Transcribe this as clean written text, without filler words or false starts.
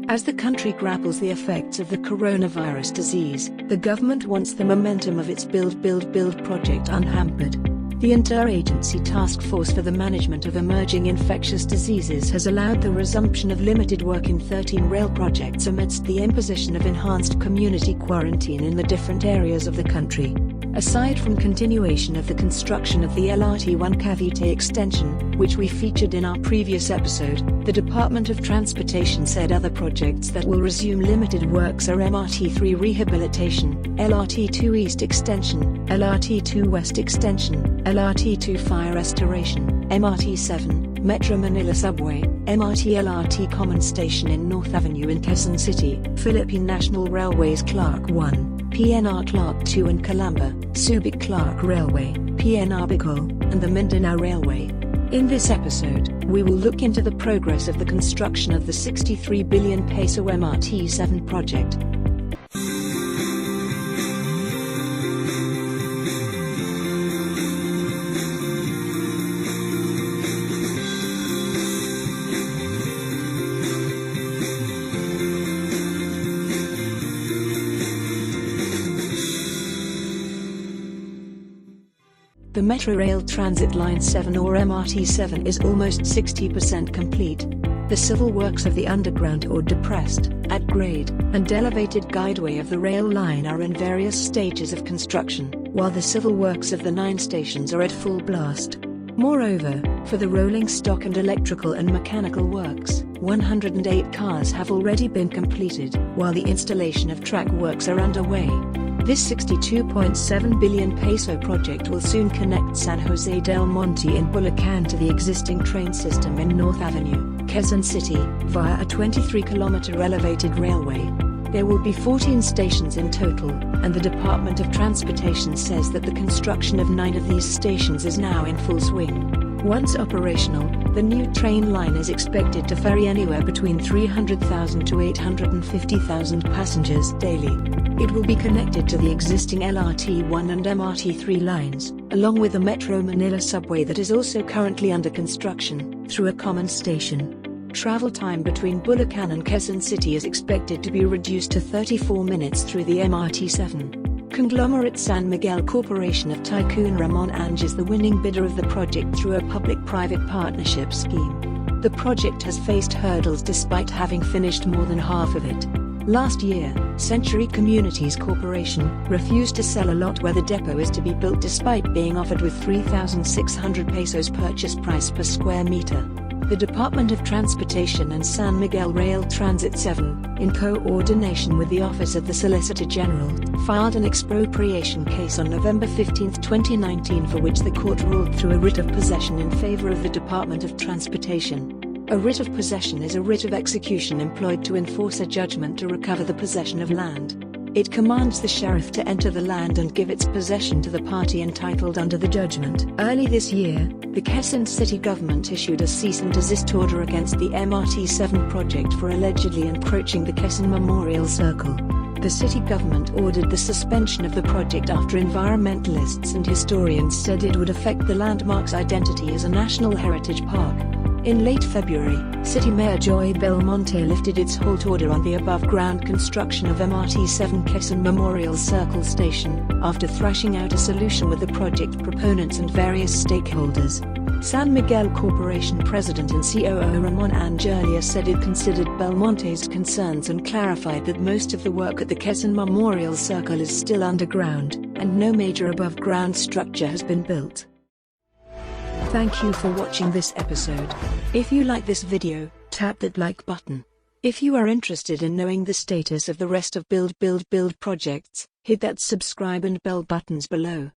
As the country grapples the effects of the coronavirus disease, the government wants the momentum of its Build project unhampered. The Interagency Task Force for the Management of Emerging Infectious Diseases has allowed the resumption of limited work in 13 rail projects amidst the imposition of enhanced community quarantine in the different areas of the country. Aside from continuation of the construction of the LRT-1 Cavite extension, which we featured in our previous episode, the Department of Transportation said other projects that will resume limited works are MRT-3 rehabilitation, LRT-2 East Extension, LRT-2 West Extension, LRT-2 Fire Restoration, MRT-7, Metro Manila Subway, MRT-LRT Common Station in North Avenue in Quezon City, Philippine National Railways Clark 1, PNR Clark 2 and Calamba, Subic-Clark Railway, PNR Bicol, and the Mindanao Railway. In this episode, we will look into the progress of the construction of the 63 billion peso MRT-7 project. The Metro Rail Transit Line 7 or MRT-7 is almost 60% complete. The civil works of the underground or depressed, at grade, and elevated guideway of the rail line are in various stages of construction, while the civil works of the 9 stations are at full blast. Moreover, for the rolling stock and electrical and mechanical works, 108 cars have already been completed, while the installation of track works are underway. This 62.7 billion peso project will soon connect San Jose del Monte in Bulacan to the existing train system in North Avenue, Quezon City, via a 23-kilometer elevated railway. There will be 14 stations in total, and the Department of Transportation says that the construction of 9 of these stations is now in full swing. Once operational, the new train line is expected to ferry anywhere between 300,000 to 850,000 passengers daily. It will be connected to the existing LRT-1 and MRT-3 lines, along with the Metro Manila Subway that is also currently under construction, through a common station. Travel time between Bulacan and Quezon City is expected to be reduced to 34 minutes through the MRT-7. Conglomerate San Miguel Corporation of Tycoon Ramon Ang is the winning bidder of the project through a public-private partnership scheme. The project has faced hurdles despite having finished more than half of it. Last year, Century Communities Corporation refused to sell a lot where the depot is to be built despite being offered with 3,600 pesos purchase price per square meter. The Department of Transportation and San Miguel Rail Transit 7, in coordination with the Office of the Solicitor General, filed an expropriation case on November 15, 2019 for which the court ruled through a writ of possession in favor of the Department of Transportation. A writ of possession is a writ of execution employed to enforce a judgment to recover the possession of land. It commands the sheriff to enter the land and give its possession to the party entitled under the judgment. Early this year, the Quezon City government issued a cease and desist order against the MRT-7 project for allegedly encroaching the Quezon Memorial Circle. The city government ordered the suspension of the project after environmentalists and historians said it would affect the landmark's identity as a national heritage park. In late February, City Mayor Joy Belmonte lifted its halt order on the above-ground construction of MRT-7 Quezon Memorial Circle Station, after thrashing out a solution with the project proponents and various stakeholders. San Miguel Corporation President and COO Ramon Ang earlier said it considered Belmonte's concerns and clarified that most of the work at the Quezon Memorial Circle is still underground, and no major above-ground structure has been built. Thank you for watching this episode. If you like this video, tap that like button. If you are interested in knowing the status of the rest of Build projects, hit that subscribe and bell buttons below.